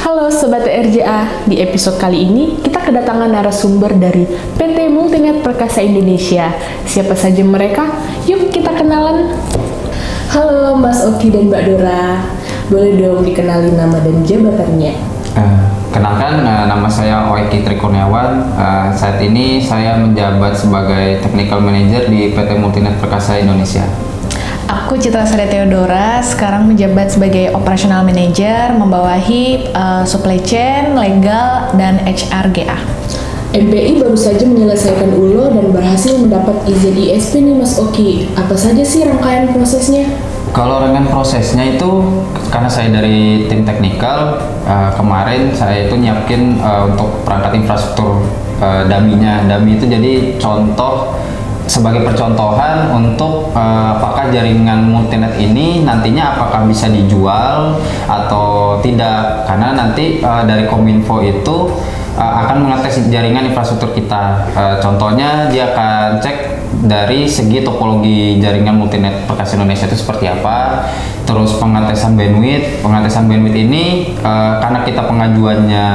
Halo Sobat RJA, di episode kali ini kita kedatangan narasumber dari PT Multinet Perkasa Indonesia. Siapa saja mereka? Yuk kita kenalan. Halo Mas Oki dan Mbak Dora, boleh dong dikenali nama dan jabatannya? Kenalkan, nama saya Oeki Trikurniawan. Saat ini saya menjabat sebagai Technical Manager di PT Multinet Perkasa Indonesia. Aku Citra Sari Theodora, sekarang menjabat sebagai Operational Manager, membawahi supply chain, legal, dan HRGA. MPI baru saja menyelesaikan ULO dan berhasil mendapat izin ISP nih Mas Oki. Apa saja sih rangkaian prosesnya? Kalau rangkaian prosesnya itu, karena saya dari tim teknikal, kemarin saya itu nyiapin untuk perangkat infrastruktur dummy-nya. Dummy itu jadi contoh, sebagai percontohan untuk apakah jaringan Multinet ini nantinya apakah bisa dijual atau tidak, karena nanti dari Kominfo itu akan mengetes jaringan infrastruktur kita. Contohnya dia akan cek dari segi topologi jaringan Multinet Perkasa Indonesia itu seperti apa, terus pengetesan bandwidth ini karena kita pengajuannya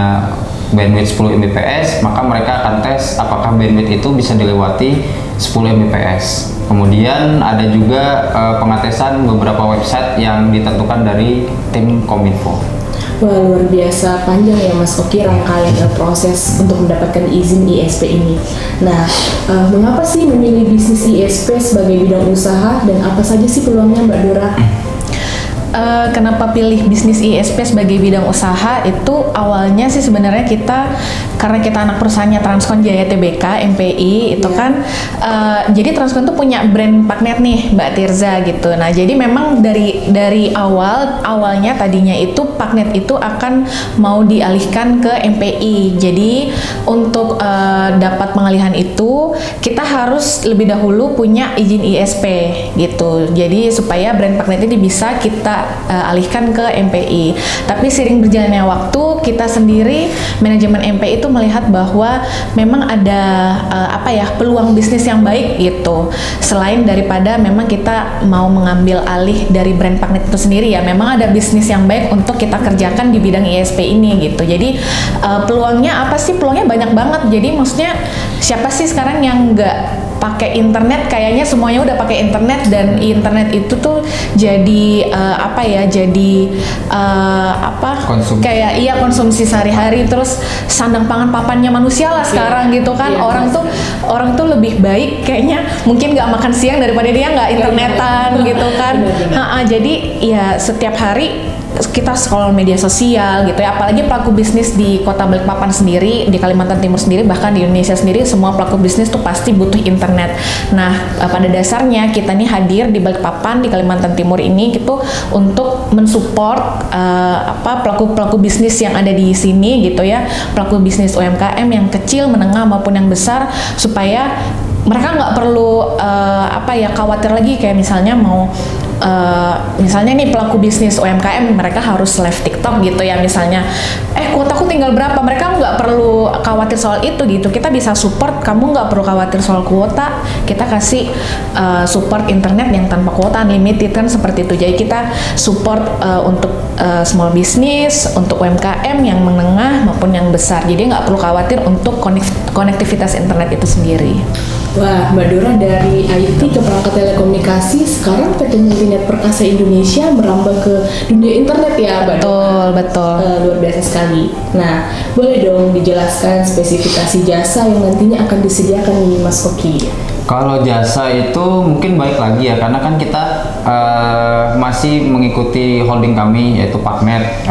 bandwidth 10 Mbps, maka mereka akan tes apakah bandwidth itu bisa dilewati 10 Mbps. Kemudian ada juga pengetesan beberapa website yang ditentukan dari tim Kominfo. Wah, luar biasa panjang ya Mas Oki rangkaian proses untuk mendapatkan izin ISP ini. Nah, mengapa sih memilih bisnis ISP sebagai bidang usaha dan apa saja sih peluangnya Mbak Dora? Kenapa pilih bisnis ISP sebagai bidang usaha? Itu awalnya sih sebenarnya karena kita anak perusahaannya Transkon Jaya Tbk MPI itu kan jadi Transkon tuh punya brand Paknet nih Mbak Tirza gitu. Nah jadi memang dari awalnya tadinya itu Paknet itu akan mau dialihkan ke MPI. Jadi untuk dapat pengalihan itu kita harus lebih dahulu punya izin ISP gitu. Jadi supaya brand Paknet ini bisa kita alihkan ke MPI. Tapi sering berjalannya waktu, kita sendiri manajemen MPI itu melihat bahwa memang ada peluang bisnis yang baik gitu. Selain daripada memang kita mau mengambil alih dari brand Paknet itu sendiri, ya memang ada bisnis yang baik untuk kita kerjakan di bidang ISP ini gitu. Jadi peluangnya apa sih? Peluangnya banyak banget. Jadi maksudnya siapa sih sekarang yang nggak pakai internet? Kayaknya semuanya udah pakai internet, dan internet itu tuh jadi konsumsi sehari-hari, terus sandang pangan papannya manusia lah sekarang gitu kan. Orang tuh lebih baik kayaknya mungkin nggak makan siang daripada dia nggak internetan gitu kan. Jadi ya setiap hari kita scroll media sosial gitu ya, apalagi pelaku bisnis di Kota Balikpapan sendiri, di Kalimantan Timur sendiri, bahkan di Indonesia sendiri, semua pelaku bisnis tuh pasti butuh internet. Nah, pada dasarnya kita nih hadir di Balikpapan, di Kalimantan Timur ini gitu untuk mensupport pelaku bisnis yang ada di sini gitu ya, pelaku bisnis UMKM yang kecil, menengah maupun yang besar, supaya mereka nggak perlu khawatir lagi kayak misalnya misalnya nih pelaku bisnis UMKM mereka harus live TikTok gitu ya misalnya, kuotaku tinggal berapa, mereka nggak perlu khawatir soal itu gitu. Kita bisa support, kamu nggak perlu khawatir soal kuota, kita kasih support internet yang tanpa kuota, unlimited kan seperti itu. Jadi kita support untuk small business, untuk UMKM yang menengah maupun yang besar, jadi nggak perlu khawatir untuk konektivitas internet itu sendiri. Wah, Mbak Dora dari IT ke perangkat telekomunikasi, sekarang PT Multinet Perkasa Indonesia merambah ke dunia internet ya, Mbak Dora? Betul. Luar biasa sekali. Nah, boleh dong dijelaskan spesifikasi jasa yang nantinya akan disediakan nih Mas Oki? Kalau jasa itu mungkin baik lagi ya, karena kan kita masih mengikuti holding kami yaitu Paknet.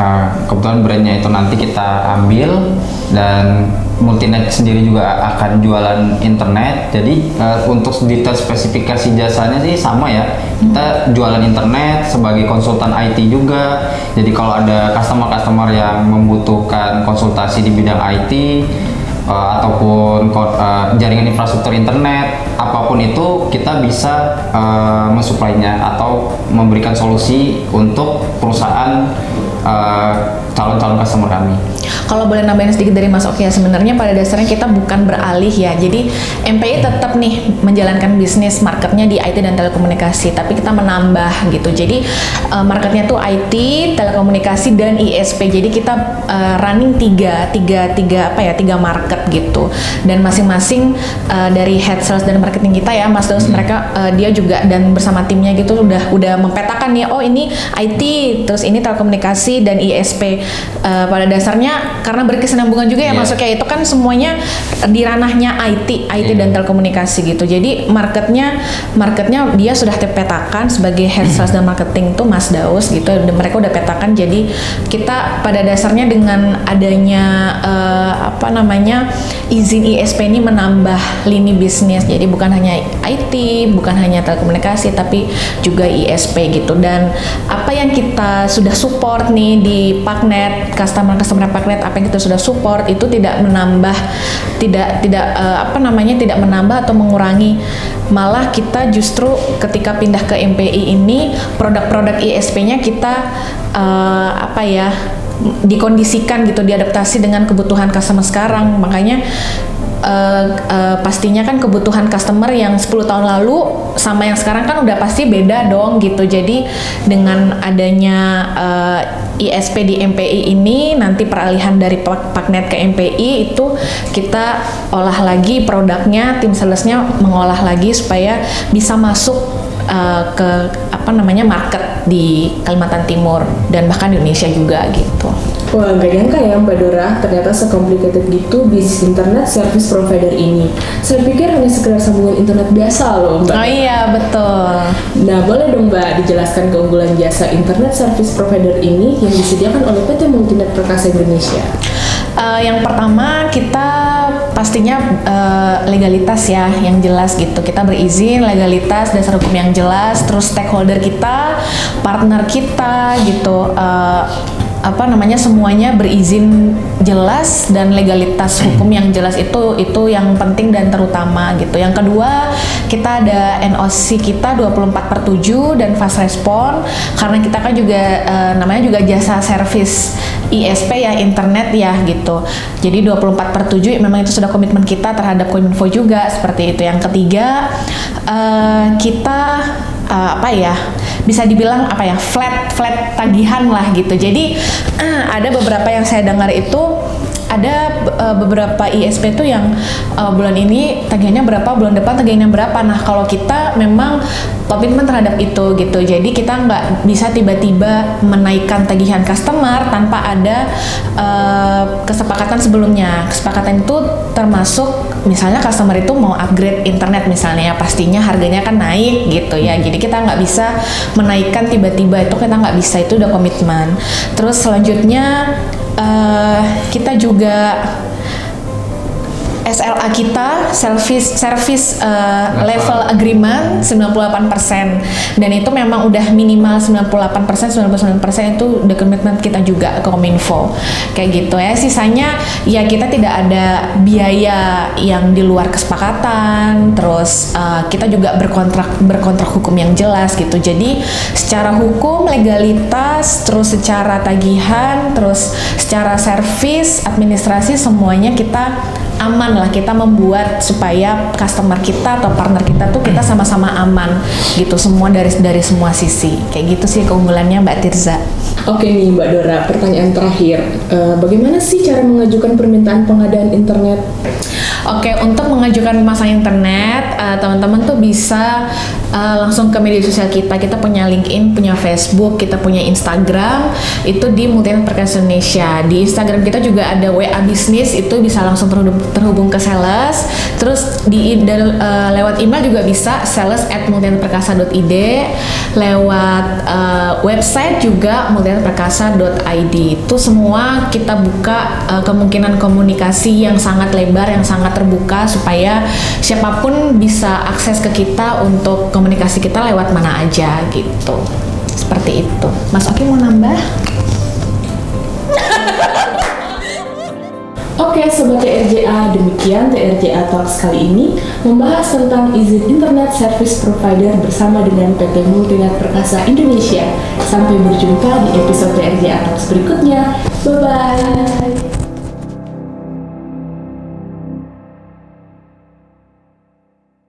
Kebetulan brandnya itu nanti kita ambil, dan Multinet sendiri juga akan jualan internet. Jadi untuk detail spesifikasi jasanya sih sama ya, kita jualan internet sebagai konsultan IT juga. Jadi kalau ada customer yang membutuhkan konsultasi di bidang IT ataupun jaringan infrastruktur internet, apapun itu kita bisa mensuplainya atau memberikan solusi untuk perusahaan calon-calon customer kami. Kalau boleh nambahin sedikit dari Mas Oki ya, sebenarnya pada dasarnya kita bukan beralih ya. Jadi MPI tetap nih menjalankan bisnis marketnya di IT dan telekomunikasi, tapi kita menambah gitu. Jadi marketnya tuh IT, telekomunikasi dan ISP. Jadi kita running tiga market gitu. Dan masing-masing dari head sales dan marketing kita ya, Mas Daus, mereka dia juga dan bersama timnya gitu udah mempetakan nih, oh ini IT, terus ini telekomunikasi dan ISP. Pada dasarnya karena berkesinambungan juga ya, masuknya itu kan semuanya di ranahnya IT dan telekomunikasi gitu. Jadi marketnya dia sudah terpetakan sebagai head sales dan marketing tuh Mas Daus gitu. Dan mereka udah petakan. Jadi kita pada dasarnya dengan adanya izin ISP ini menambah lini bisnis. Jadi bukan hanya IT, bukan hanya telekomunikasi, tapi juga ISP gitu. Dan apa yang kita sudah support nih di Paknet, customer Paknet, apa yang kita sudah support itu tidak menambah atau mengurangi, malah kita justru ketika pindah ke MPI ini produk-produk ISP-nya kita dikondisikan gitu, diadaptasi dengan kebutuhan customer sekarang. Makanya pastinya kan kebutuhan customer yang 10 tahun lalu sama yang sekarang kan udah pasti beda dong gitu. Jadi dengan adanya ISP di MPI ini, nanti peralihan dari Paknet ke MPI itu kita olah lagi produknya, tim salesnya mengolah lagi supaya bisa masuk ke market di Kalimantan Timur dan bahkan di Indonesia juga gitu. Wah, nggak nyangka ya Mbak Dora, ternyata se-complicated gitu bisnis internet service provider ini. Saya pikir hanya sekedar sambungan internet biasa loh Mbak. Oh iya, betul. Nah, boleh dong Mbak dijelaskan keunggulan jasa internet service provider ini yang disediakan oleh PT Multinet Perkasa Indonesia? Yang pertama kita pastinya legalitas ya yang jelas gitu. Kita berizin, legalitas, dasar hukum yang jelas, terus stakeholder kita, partner kita gitu. Semuanya berizin jelas dan legalitas hukum yang jelas itu yang penting dan terutama gitu. Yang kedua, kita ada NOC kita 24/7 dan fast respon, karena kita kan juga namanya juga jasa service ISP ya, internet ya gitu. Jadi 24/7 memang itu sudah komitmen kita terhadap Kominfo juga seperti itu. Yang ketiga, kita bisa dibilang flat tagihan lah gitu. Jadi ada beberapa yang saya dengar itu ada beberapa ISP tuh yang bulan ini tagihannya berapa, bulan depan tagihannya berapa. Nah kalau kita memang komitmen terhadap itu gitu. Jadi kita nggak bisa tiba-tiba menaikkan tagihan customer tanpa ada kesepakatan sebelumnya. Kesepakatan itu termasuk misalnya customer itu mau upgrade internet misalnya, pastinya harganya kan naik gitu ya. Jadi kita nggak bisa menaikkan tiba-tiba, itu kita nggak bisa, itu udah komitmen. Terus selanjutnya kita juga SLA kita service level agreement 98%, dan itu memang udah minimal 98%, 99% itu udah komitmen kita juga ke Kominfo kayak gitu ya. Sisanya ya kita tidak ada biaya yang di luar kesepakatan, terus kita juga berkontrak hukum yang jelas gitu. Jadi secara hukum, legalitas, terus secara tagihan, terus secara service, administrasi, semuanya kita aman lah. Kita membuat supaya customer kita atau partner kita tuh kita sama-sama aman gitu, semua dari semua sisi kayak gitu sih keunggulannya Mbak Tirza. Oke nih Mbak Dora, pertanyaan terakhir, bagaimana sih cara mengajukan permintaan pengadaan internet? Oke, untuk mengajukan pemasangan internet, teman-teman tuh bisa langsung ke media sosial kita. Kita punya LinkedIn, punya Facebook, kita punya Instagram, itu di Multinet Perkasa Indonesia. Di Instagram kita juga ada WA bisnis, itu bisa langsung terhubung ke sales. Terus lewat email juga bisa, sales@multinetperkasa.id. Lewat website juga multinetperkasa.id. Itu semua kita buka kemungkinan komunikasi yang sangat lebar, yang sangat terbuka, supaya siapapun bisa akses ke kita untuk komunikasi kita lewat mana aja gitu. Seperti itu. Mas Oki mau nambah? Oke Sobat TRJA, demikian TRJA Talks kali ini membahas tentang izin Internet Service Provider bersama dengan PT Multinet Perkasa Indonesia. Sampai berjumpa di episode TRJA Talks berikutnya. Bye-bye.